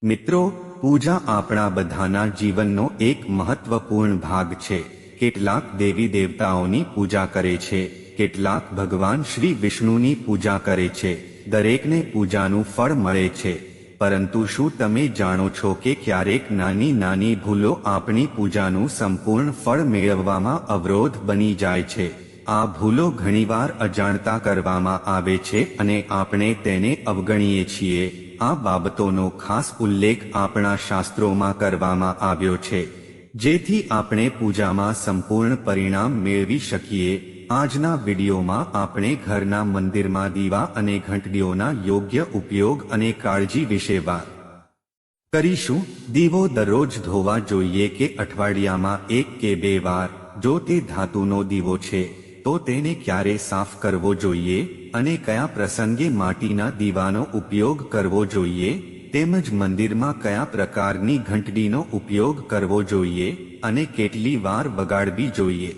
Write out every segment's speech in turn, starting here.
મિત્રો, પૂજા આપણા બધાના જીવનનો એક મહત્વપૂર્ણ ભાગ છે। કેટલાક દેવી દેવતાઓની પૂજા કરે છે, કેટલાક ભગવાન શ્રી વિષ્ણુની પૂજા કરે છે। દરેકને પૂજાનું ફળ મળે છે, પરંતુ શું તમે જાણો છો કે ક્યારેક નાની નાની ભૂલો આપણી પૂજાનું સંપૂર્ણ ફળ મેળવવામાં અવરોધ બની જાય છે। આ ભૂલો ઘણીવાર અજાણતા કરવામાં આવે છે અને આપણે તેને અવગણીએ છીએ। આ બાબતોનો ખાસ ઉલ્લેખ આપણા શાસ્ત્રોમાં કરવામાં આવ્યો છે, જેથી આપણે પૂજામાં સંપૂર્ણ પરિણામ મેળવી શકીએ। આજના વિડીયોમાં આપણે ઘરના મંદિરમાં દીવા અને ઘંટડીઓના યોગ્ય ઉપયોગ અને કાળજી વિશે વાત કરીશું। દીવો દરરોજ ધોવા જોઈએ કે અઠવાડિયામાં 1 કે 2 વાર? જો તે ધાતુનો દીવો છે તો તેને ક્યારે સાફ કરવો જોઈએ અને કયા પ્રસંગે માટીના દીવાનો ઉપયોગ કરવો જોઈએ, તેમજ મંદિરમાં કયા પ્રકારની ઘંટડીનો ઉપયોગ કરવો જોઈએ અને કેટલી વાર વગાડવી જોઈએ।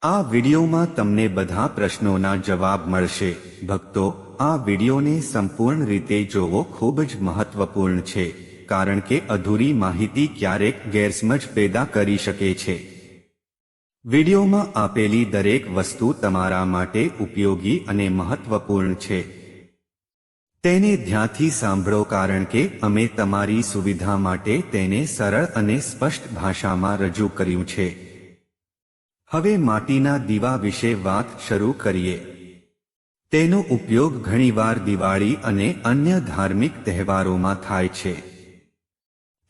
આ વિડીયોમાં તમને બધા પ્રશ્નોના જવાબ મળશે। ભક્તો, આ વિડીયોને સંપૂર્ણ રીતે જોવો ખૂબ જ મહત્વપૂર્ણ છે, કારણ કે અધૂરી માહિતી ક્યારેક ગેરસમજ પેદા કરી શકે છે। વિડીયોમાં આપેલી દરેક વસ્તુ તમારા માટે ઉપયોગી અને મહત્વપૂર્ણ છે। તેને ધ્યાનથી સાંભળો, કારણ કે અમે તમારી સુવિધા માટે તેને સરળ અને સ્પષ્ટ ભાષામાં રજૂ કર્યું છે। હવે માટીના દીવા વિશે વાત શરૂ કરીએ। તેનો ઉપયોગ ઘણીવાર દિવાળી અને અન્ય ધાર્મિક તહેવારોમાં થાય છે।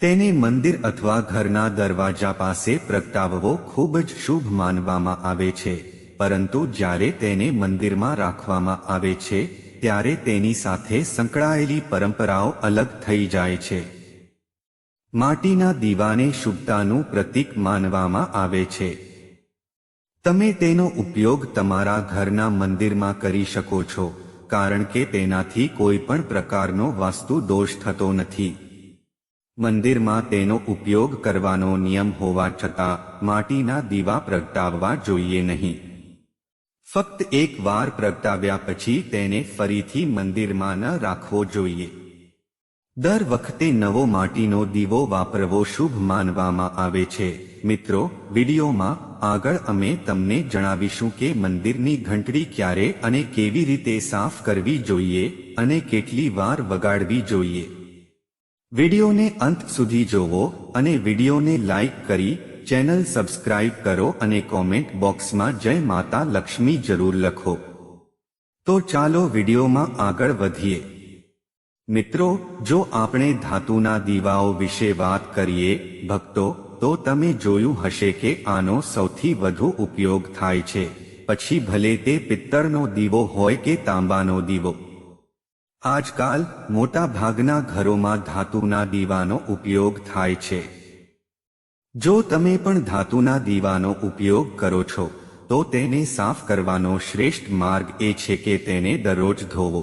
તેને મંદિર અથવા ઘરના દરવાજા પાસે પ્રગટાવવો ખૂબ જ શુભ માનવામાં આવે છે, પરંતુ જ્યારે તેને મંદિરમાં રાખવામાં આવે છે ત્યારે તેની સાથે સંકળાયેલી પરંપરાઓ અલગ થઈ જાય છે। માટીના દીવાને શુભતાનું પ્રતીક માનવામાં આવે છે। તમે તેનો ઉપયોગ તમારા ઘરના મંદિરમાં કરી શકો છો, કારણ કે તેનાથી કોઈ પણ પ્રકારનો વાસ્તુ દોષ થતો નથી। મંદિરમાં તેનો ઉપયોગ કરવાનો નિયમ હોવા છતાં માટીના દીવા પ્રગટાવવા જોઈએ નહીં। ફક્ત એક વાર પ્રગટાવ્યા પછી તેને ફરીથી મંદિરમાં ન રાખવો જોઈએ। દર વખતે નવો માટીનો દીવો વાપરવો શુભ માનવામાં આવે છે। મિત્રો, વિડીયોમાં આગળ અમે તમને જણાવીશું કે મંદિરની ઘંટડી ક્યારે અને કેવી રીતે સાફ કરવી જોઈએ અને કેટલી વાર વગાડવી જોઈએ। વિડીયોને અંત સુધી જોવો અને વિડીયોને લાઈક કરી ચેનલ સબસ્ક્રાઇબ કરો અને કોમેન્ટ બોક્સમાં જય માતા લક્ષ્મી જરૂર લખો। તો ચાલો વિડીયોમાં આગળ વધીએ। મિત્રો, જો આપણે ધાતુના દીવાઓ વિશે વાત કરીએ ભક્તો, તો તમે જોયું હશે કે આનો સૌથી વધુ ઉપયોગ થાય છે, પછી ભલે તે પિત્તળનો દીવો હોય કે તાંબાનો દીવો। આજકાલ મોટા ભાગના ઘરોમાં ધાતુના દીવાનો ઉપયોગ થાય છે। જો તમે પણ ધાતુના દીવાનો ઉપયોગ કરો છો, તો તેને સાફ કરવાનો શ્રેષ્ઠ માર્ગ એ છે કે તેને દરરોજ ધોવો।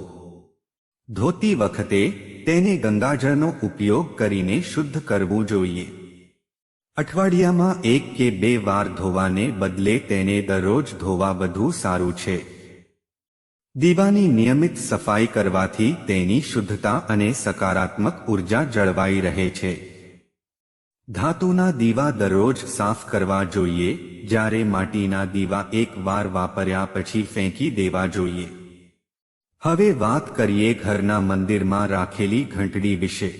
ધોતી વખતે તેને ગંગાજળનો ઉપયોગ કરીને શુદ્ધ કરવું જોઈએ। અઠવાડિયામાં 1 કે 2 વાર ધોવાને બદલે તેને દરરોજ ધોવા વધુ સારું છે। દીવાની નિયમિત સફાઈ કરવાથી તેની શુદ્ધતા અને સકારાત્મક ઉર્જા જળવાઈ રહે છે। ધાતુના દીવા દરરોજ સાફ કરવા જોઈએ, જ્યારે માટીના દીવા એક વાર વાપર્યા પછી ફેંકી દેવા જોઈએ। હવે વાત કરીએ ઘરના મંદિરમાં રાખેલી ઘંટડી વિશે।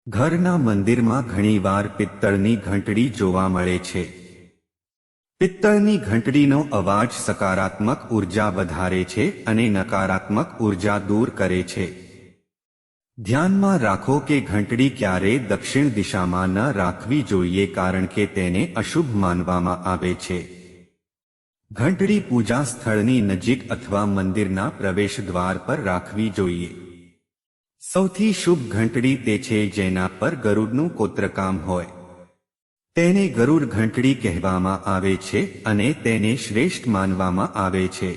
ઘરના મંદિરમાં ઘણીવાર પિત્તળની ઘંટડી જોવા મળે છે। પિત્તળની ઘંટડીનો અવાજ સકારાત્મક ઉર્જા વધારે છે અને નકારાત્મક ઉર્જા દૂર કરે છે। ધ્યાનમાં રાખો કે ઘંટડી ક્યારેય દક્ષિણ દિશામાં ન રાખવી જોઈએ, કારણ કે તેને અશુભ માનવામાં આવે છે। ઘંટડી પૂજા સ્થળની નજીક અથવા મંદિરના પ્રવેશદ્વાર પર રાખવી જોઈએ। સૌથી શુભ ઘંટડી તે છે જેના પર ગરુડનું કોતરકામ હોય। તેને ગરુડ ઘંટડી કહેવામાં આવે છે અને તેને શ્રેષ્ઠ માનવામાં આવે છે।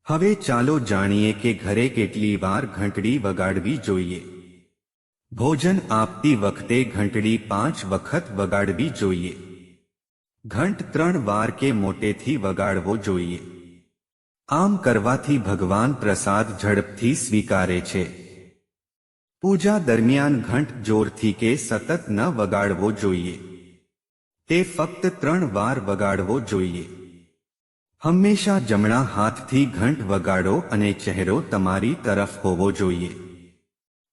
હવે ચાલો જાણીએ કે ઘરે કેટલી વાર ઘંટડી વગાડવી જોઈએ। ભોજન આપતી વખતે ઘંટડી 5 વખત વગાડવી જોઈએ। ઘંટ 3 વાર કે મોટેથી વગાડવો જોઈએ। આમ કરવાથી ભગવાન પ્રસાદ ઝડપથી સ્વીકારે છે। પૂજા દરમિયાન ઘંટ જોરથી કે સતત ન વગાડવો જોઈએ. તે ફક્ત 3 વાર વગાડવો જોઈએ. હંમેશા જમણા હાથથી ઘંટ વગાડો અને ચહેરો તમારી તરફ હોવો જોઈએ.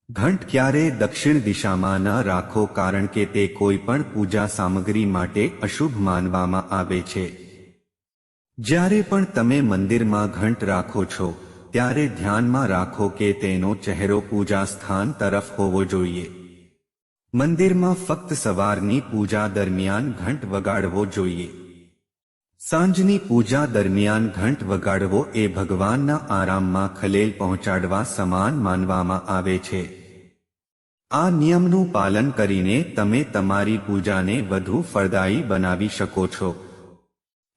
ઘંટ ક્યારેય દક્ષિણ દિશામાં ન રાખો કારણ કે તે કોઈ પણ પૂજા સામગ્રી માટે અશુભ માનવામાં આવે છે. જ્યારે પણ તમે મંદિરમાં ઘંટ રાખો છો ત્યારે ધ્યાનમાં રાખો કે તેનો ચહેરો પૂજા સ્થાન તરફ હોવો જોઈએ. મંદિરમાં ફક્ત સવારની પૂજા દરમિયાન ઘંટ વગાડવો જોઈએ. સાંજની પૂજા દરમિયાન ઘંટ વગાડવો એ ભગવાનના આરામમાં ખલેલ પહોંચાડવા સમાન માનવામાં આવે છે. આ નિયમનું પાલન કરીને તમે તમારી પૂજાને વધુ ફળદાયી બનાવી શકો છો.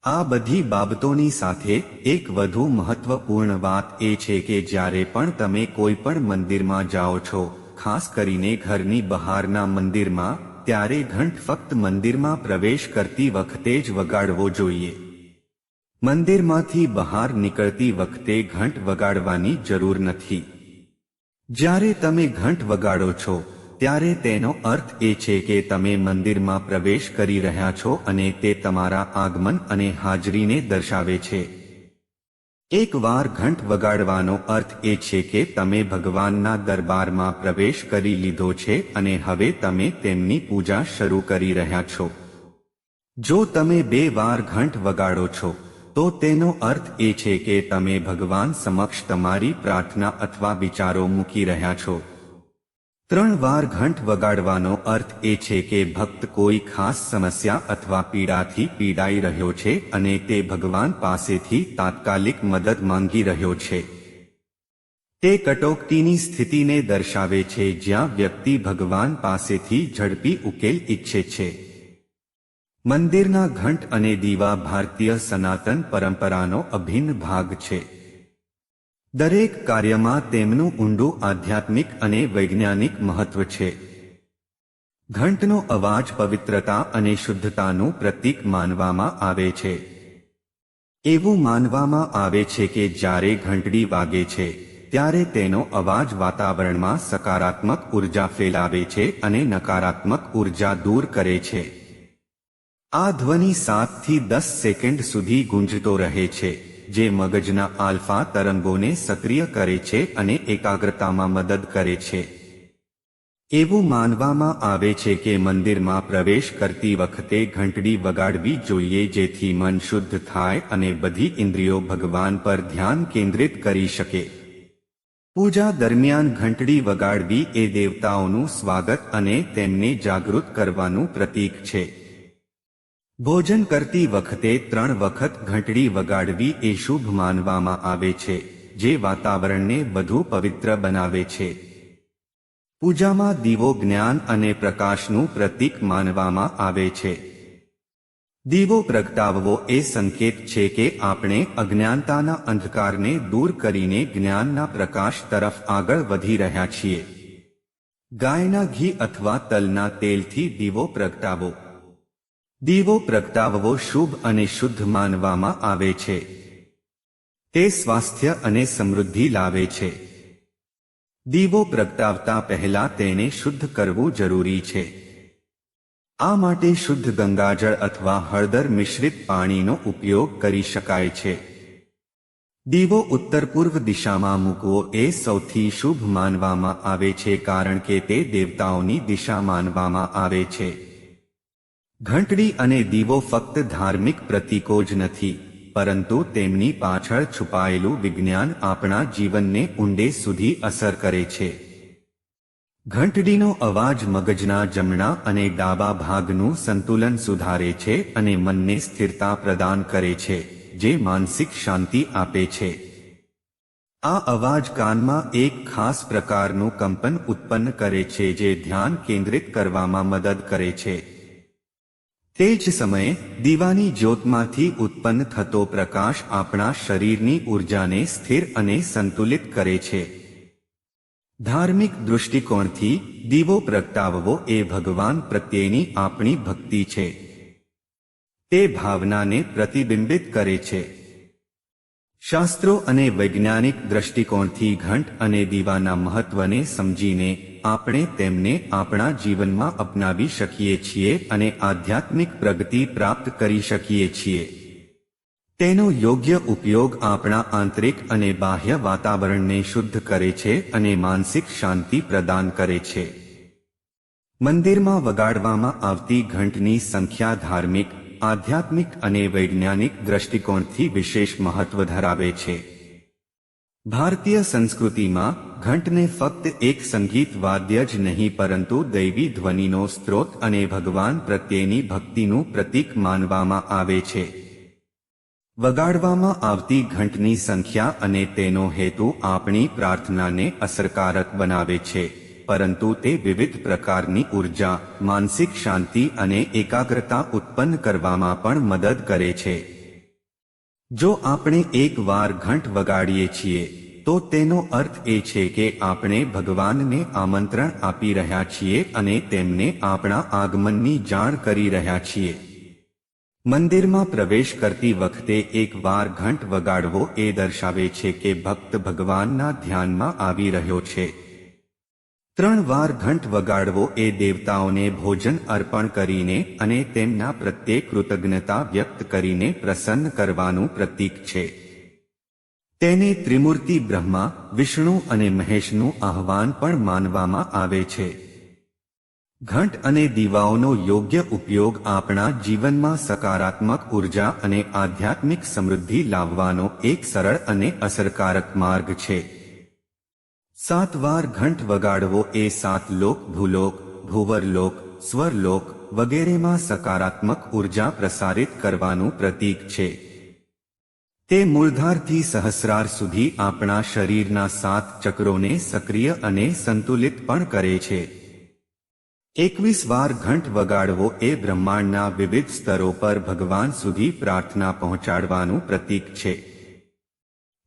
આ બધી બાબતોની સાથે એક વધુ મહત્વપૂર્ણ વાત એ છે કે જ્યારે પણ તમે કોઈ પણ મંદિરમાં જાઓ છો, ખાસ કરીને ઘરની બહારના મંદિરમાં, ત્યારે ઘંટ ફક્ત મંદિરમાં પ્રવેશ કરતી વખતે જ વગાડવો જોઈએ. મંદિરમાંથી બહાર નીકળતી વખતે ઘંટ વગાડવાની જરૂર નથી. જ્યારે તમે ઘંટ વગાડો છો ત્યારે તેનો અર્થ એ છે કે તમે મંદિરમાં પ્રવેશ કરી રહ્યા છો અને તે તમારા આગમન અને હાજરીને દર્શાવે છે. એકવાર ઘંટ વગાડવાનો અર્થ એ છે કે તમે ભગવાનના દરબારમાં પ્રવેશ કરી લીધો છે અને હવે તમે તેમની પૂજા શરૂ કરી રહ્યા છો. જો તમે 2 વાર ઘંટ વગાડો છો તો તેનો અર્થ એ છે કે તમે ભગવાન સમક્ષ તમારી પ્રાર્થના અથવા વિચારો મૂકી રહ્યા છો. 3 વાર ઘંટ વગાડવાનો અર્થ એ છે કે ભક્ત કોઈ ખાસ સમસ્યા અથવા પીડાથી પીડાઈ રહ્યો છે અને તે ભગવાન પાસેથી તાત્કાલિક મદદ માંગી રહ્યો છે. તે કટોકટીની સ્થિતિને દર્શાવે છે જ્યાં વ્યક્તિ ભગવાન પાસેથી ઝડપી ઉકેલ ઈચ્છે છે. મંદિરના ઘંટ અને દીવા ભારતીય સનાતન પરંપરાનો અભિન્ન ભાગ છે. દરેક કાર્યમાં તેમનું ઊંડું આધ્યાત્મિક અને વૈજ્ઞાનિક મહત્વ છે. ઘંટનો અવાજ પવિત્રતા અને શુદ્ધતાનું પ્રતીક માનવામાં આવે છે. એવું માનવામાં આવે છે કે જ્યારે ઘંટડી વાગે છે ત્યારે તેનો અવાજ વાતાવરણમાં સકારાત્મક ઉર્જા ફેલાવે છે અને નકારાત્મક ઉર્જા દૂર કરે છે. આ ધ્વનિ 7 થી 10 સેકન્ડ સુધી ગુંજતો રહે છે, જે મગજના આલ્ફા તરંગોને સક્રિય કરે છે અને એકાગ્રતામાં મદદ કરે છે. એવું માનવામાં આવે છે કે મંદિરમાં પ્રવેશ કરતી વખતે ઘંટડી વગાડવી જોઈએ જેથી મન શુદ્ધ થાય અને બધી ઇન્દ્રિયો ભગવાન પર ધ્યાન કેન્દ્રિત કરી શકે. પૂજા દરમિયાન ઘંટડી વગાડવી એ દેવતાઓનું સ્વાગત અને તેમને જાગૃત કરવાનું પ્રતીક છે. ભોજન કરતી વખતે 3 વખત ઘંટડી વગાડવી એ શુભ માનવામાં આવે છે, જે વાતાવરણને વધુ પવિત્ર બનાવે છે. પૂજામાં દીવો જ્ઞાન અને પ્રકાશનું પ્રતીક માનવામાં આવે છે. દીવો પ્રગટાવવો એ સંકેત છે કે આપણે અજ્ઞાનતાના અંધકારને દૂર કરીને જ્ઞાનના પ્રકાશ તરફ આગળ વધી રહ્યા છીએ. ગાયના ઘી અથવા તલના તેલથી દીવો પ્રગટાવો. દીવો પ્રગટાવવો શુભ અને શુદ્ધ માનવામાં આવે છે. તે સ્વાસ્થ્ય અને સમૃદ્ધિ લાવે છે. દીવો પ્રગટાવતા પહેલા તેને શુદ્ધ કરવું જરૂરી છે. આ માટે શુદ્ધ ગંગાજળ અથવા હળદર મિશ્રિત પાણીનો ઉપયોગ કરી શકાય છે. દીવો ઉત્તર-પૂર્વ દિશામાં મૂકવો એ સૌથી શુભ માનવામાં આવે છે કારણ કે તે દેવતાઓની દિશા માનવામાં આવે છે. ઘંટડી અને દીવો ફક્ત ધાર્મિક પ્રતીકો જ નથી, પરંતુ તેમની પાછળ છુપાયેલું વિજ્ઞાન આપણા જીવનને ઊંડે સુધી અસર કરે છે. ઘંટડીનો અવાજ મગજના જમણા અને ડાબા ભાગનું સંતુલન સુધારે છે અને મનને સ્થિરતા પ્રદાન કરે છે, જે માનસિક શાંતિ આપે છે. આ અવાજ કાનમાં એક ખાસ પ્રકારનું કંપન ઉત્પન્ન કરે છે જે ધ્યાન કેન્દ્રિત કરવામાં મદદ કરે છે. તે જ સમયે દીવાની જ્યોતમાંથી ઉત્પન્ન થતો પ્રકાશ આપણા શરીરની ઊર્જાને સ્થિર અને સંતુલિત કરે છે. ધાર્મિક દૃષ્ટિકોણથી દીવો પ્રગટાવવો એ ભગવાન પ્રત્યેની આપણી ભક્તિ છે. તે ભાવનાને પ્રતિબિંબિત કરે છે. શાસ્ત્રો અને વૈજ્ઞાનિક દૃષ્ટિકોણથી ઘંટ અને દીવાના મહત્વને સમજીને આપણે તેમને આપણા જીવનમાં અપનાવી શકીએ છીએ અને આધ્યાત્મિક પ્રગતિ પ્રાપ્ત કરી શકીએ છીએ. તેનો યોગ્ય ઉપયોગ આપણા આંતરિક અને બાહ્ય વાતાવરણને શુદ્ધ કરે છે અને માનસિક શાંતિ પ્રદાન કરે છે. મંદિરમાં વગાડવામાં આવતી ઘંટની સંખ્યા ધાર્મિક, આધ્યાત્મિક અને વૈજ્ઞાનિક દૃષ્ટિકોણથી વિશેષ મહત્વ ધરાવે છે. ભારતીય સંસ્કૃતિમાં ઘંટને ફક્ત એક સંગીત વાદ્ય જ નહીં પરંતુ દૈવી ધ્વનિનો સ્ત્રોત અને ભગવાન પ્રત્યેની ભક્તિનું પ્રતીક માનવામાં આવે છે. વગાડવામાં આવતી ઘંટની સંખ્યા અને તેનો હેતુ આપણી પ્રાર્થનાને અસરકારક બનાવે છે, પરંતુ તે વિવિધ પ્રકારની ઉર્જા, માનસિક શાંતિ અને એકાગ્રતા ઉત્પન્ન કરવામાં પણ મદદ કરે છે. જો આપણે એક વાર ઘંટ વગાડીએ છીએ તો તેનો અર્થ એ છે કે આપણે ભગવાનને આમંત્રણ આપી રહ્યા છીએ અને તેમને આપણા આગમનની જાણ કરી રહ્યા છીએ. મંદિરમાં પ્રવેશ કરતી વખતે એક વાર ઘંટ વગાડવો એ દર્શાવે છે કે ભક્ત ભગવાનના ધ્યાનમાં આવી રહ્યો છે. 3 વાર ઘંટ વગાડવો એ દેવતાઓને ભોજન અર્પણ કરીને અને તેમના પ્રત્યે કૃતજ્ઞતા વ્યક્ત કરીને પ્રસન્ન કરવાનું પ્રતીક છે. તેને ત્રિમૂર્તિ બ્રહ્મા, વિષ્ણુ અને મહેશનું આહ્વાન પણ માનવામાં આવે છે. ઘંટ અને દીવાઓનો યોગ્ય ઉપયોગ આપણા જીવનમાં સકારાત્મક ઉર્જા અને આધ્યાત્મિક સમૃદ્ધિ લાવવાનો એક સરળ અને અસરકારક માર્ગ છે. 7 વાર ઘંટ વગાડવો એ 7 લોક, ભૂલોક, ભૂવરલોક, સ્વરલોક વગેરેમાં સકારાત્મક ઉર્જા પ્રસારિત કરવાનું પ્રતીક છે. તે મૂળધારથી સહસ્રાર સુધી આપણા શરીરના 7 ચક્રોને સક્રિય અને સંતુલિત પણ કરે છે. 21 વાર ઘંટ વગાડવો એ બ્રહ્માંડના વિવિધ સ્તરો પર ભગવાન સુધી પ્રાર્થના પહોંચાડવાનું પ્રતીક છે.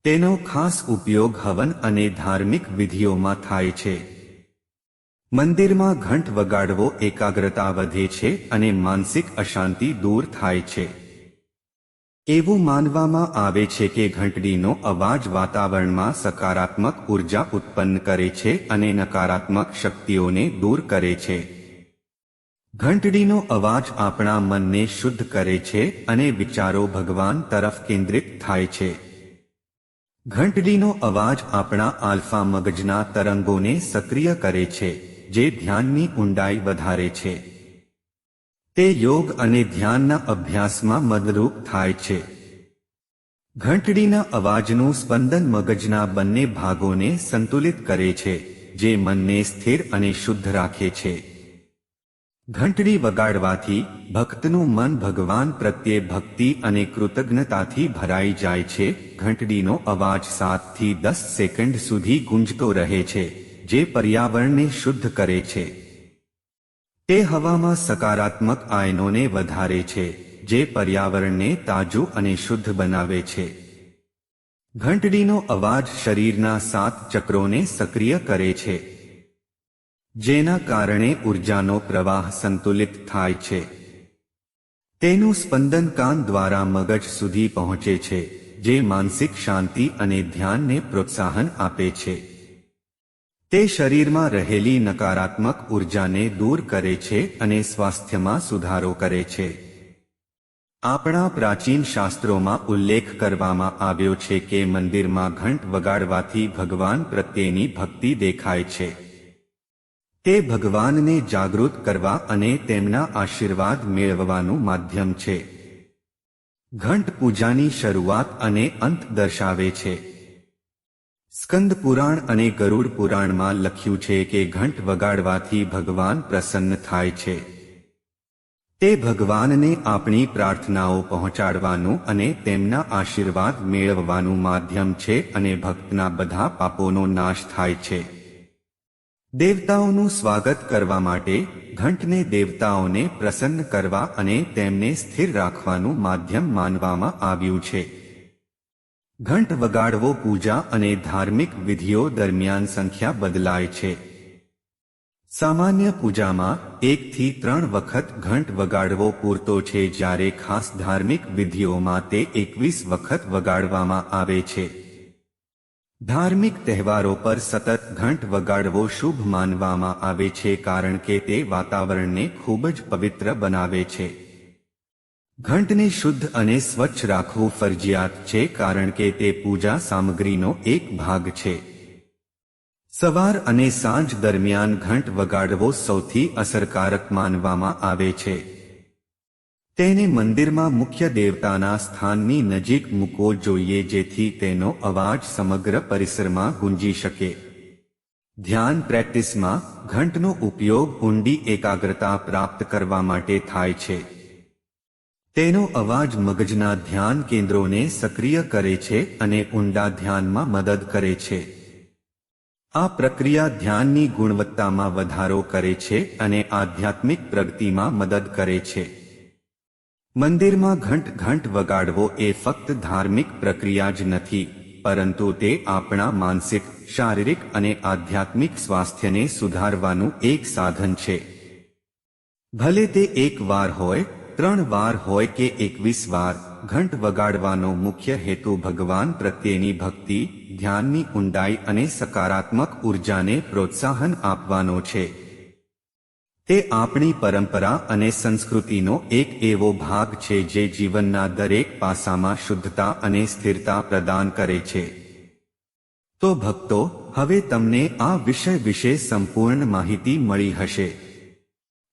તેનો ખાસ ઉપયોગ હવન અને ધાર્મિક વિધિઓમાં થાય છે. મંદિરમાં ઘંટ વગાડવો એકાગ્રતા વધે છે અને માનસિક અશાંતિ દૂર થાય છે. એવું માનવામાં આવે છે કે ઘંટડીનો અવાજ વાતાવરણમાં સકારાત્મક ઉર્જા ઉત્પન્ન કરે છે અને નકારાત્મક શક્તિઓને દૂર કરે છે. ઘંટડીનો અવાજ આપણા મનને શુદ્ધ કરે છે અને વિચારો ભગવાન તરફ કેન્દ્રિત થાય છે. ઘંટડીનો અવાજ આપણા આલ્ફા મગજના તરંગોને સક્રિય કરે છે, જે ધ્યાનની ઊંડાઈ વધારે છે. તે યોગ અને ધ્યાનના અભ્યાસમાં મદદરૂપ થાય છે. ઘંટડીના અવાજનું સ્પંદન મગજના બંને ભાગોને સંતુલિત કરે છે, જે મનને સ્થિર અને શુદ્ધ રાખે છે. ઘંટડી વગાડવાથી ભક્તનું મન ભગવાન પ્રત્યે ભક્તિ અને કૃતજ્ઞતાથી ભરાઈ જાય છે. ઘંટડીનો અવાજ 7 થી 10 સેકન્ડ સુધી ગુંજતો રહે છે, જે પર્યાવરણને શુદ્ધ કરે છે. તે હવામાં સકારાત્મક આયનોને વધારે છે, જે પર્યાવરણને તાજું અને શુદ્ધ બનાવે છે. ઘંટડીનો અવાજ શરીરના 7 ચક્રોને સક્રિય કરે છે, જેના કારણે ઉર્જાનો પ્રવાહ સંતુલિત થાય છે. તેનું સ્પંદન કાન દ્વારા મગજ સુધી પહોંચે છે, જે માનસિક શાંતિ અને ધ્યાનને પ્રોત્સાહન આપે છે. તે શરીરમાં રહેલી નકારાત્મક ઉર્જાને દૂર કરે છે અને સ્વાસ્થ્યમાં સુધારો કરે છે. આપણા પ્રાચીન શાસ્ત્રોમાં ઉલ્લેખ કરવામાં આવ્યો છે કે મંદિરમાં ઘંટ વગાડવાથી ભગવાન પ્રત્યેની ભક્તિ દેખાય છે. તે ભગવાનને જાગૃત કરવા અને તેમના આશીર્વાદ મેળવવાનું માધ્યમ છે. ઘંટ પૂજાની શરૂઆત અને અંત દર્શાવે છે. સ્કંદ પુરાણ અને ગરુડ પુરાણમાં લખ્યું છે કે ઘંટ વગાડવાથી ભગવાન પ્રસન્ન થાય છે. તે ભગવાનને આપણી પ્રાર્થનાઓ પહોંચાડવાનું અને તેમના આશીર્વાદ મેળવવાનું માધ્યમ છે અને ભક્તના બધા પાપોનો નાશ થાય છે. દેવતાઓનું સ્વાગત કરવા માટે ઘંટને દેવતાઓને પ્રસન્ન કરવા અને તેમને સ્થિર રાખવાનું માધ્યમ માનવામાં આવ્યું છે. ઘંટ વગાડવો પૂજા અને ધાર્મિક વિધિઓ દરમિયાન સંખ્યા બદલાય છે. સામાન્ય પૂજામાં 1 થી 3 વખત ઘંટ વગાડવો પૂરતો છે, જ્યારે ખાસ ધાર્મિક વિધિઓમાં તે 21 વખત વગાડવામાં આવે છે. ધાર્મિક તહેવારો પર સતત ઘંટ વગાડવો શુભ માનવામાં આવે છે, કારણ કે તે વાતાવરણને ખૂબ જ પવિત્ર બનાવે છે. ઘંટને શુદ્ધ અને સ્વચ્છ રાખવું ફરજિયાત છે, કારણ કે તે પૂજા સામગ્રીનો એક ભાગ છે. સવાર અને સાંજ દરમિયાન ઘંટ વગાડવો સૌથી અસરકારક માનવામાં આવે છે. તેને મંદિરમાં મુખ્ય દેવતાના સ્થાનની નજીક મૂકવો જોઈએ, જેથી તેનો અવાજ સમગ્ર પરિસરમાં ગુંજી શકે. ધ્યાન પ્રેક્ટિસમાં ઘંટનો ઉપયોગ ઊંડી એકાગ્રતા પ્રાપ્ત કરવા માટે થાય છે. તેનો અવાજ મગજના ધ્યાન કેન્દ્રોને સક્રિય કરે છે અને ઊંડા ધ્યાનમાં મદદ કરે છે. આ પ્રક્રિયા ધ્યાનની ગુણવત્તામાં વધારો કરે છે અને આધ્યાત્મિક પ્રગતિમાં મદદ કરે છે. મંદિરમાં ઘંટ વગાડવો એ ફક્ત ધાર્મિક પ્રક્રિયા જ નથી, પરંતુ તે આપણા માનસિક, શારીરિક અને આધ્યાત્મિક સ્વાસ્થ્યને સુધારવાનું એક સાધન છે. ભલે તે એક વાર હોય, 3 વાર હોય કે 21 વાર, ઘંટ વગાડવાનો મુખ્ય હેતુ ભગવાન પ્રત્યેની ભક્તિ, ધ્યાનની ઊંડાઈ અને સકારાત્મક ઉર્જાને પ્રોત્સાહન આપવાનો છે. તે આપણી પરંપરા અને સંસ્કૃતિનો એક એવો ભાગ છે જે જીવનના દરેક પાસામાં શુદ્ધતા અને સ્થિરતા પ્રદાન કરે છે. તો ભક્તો, હવે તમને આ વિષય વિશે સંપૂર્ણ માહિતી મળી હશે.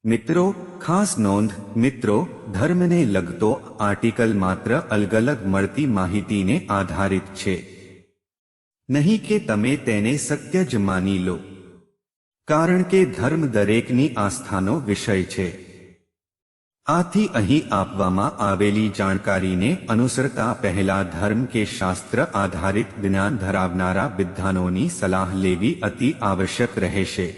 મિત્રો, ખાસ નોંધ, મિત્રો, ધર્મને લગતો આર્ટિકલ માત્ર અલગ મળતી માહિતીને આધારિત છે. નહીં કે તમે તેને સત્ય જ માની લો, કારણ કે ધર્મ દરેકની આસ્થાનો વિષય છે. આથી અહીં આપવામાં આવેલી જાણકારીને અનુસરતા પહેલા ધર્મ કે શાસ્ત્ર આધારિત જ્ઞાન ધરાવનારા વિદ્વાનોની સલાહ લેવી અતિ આવશ્યક રહેશે.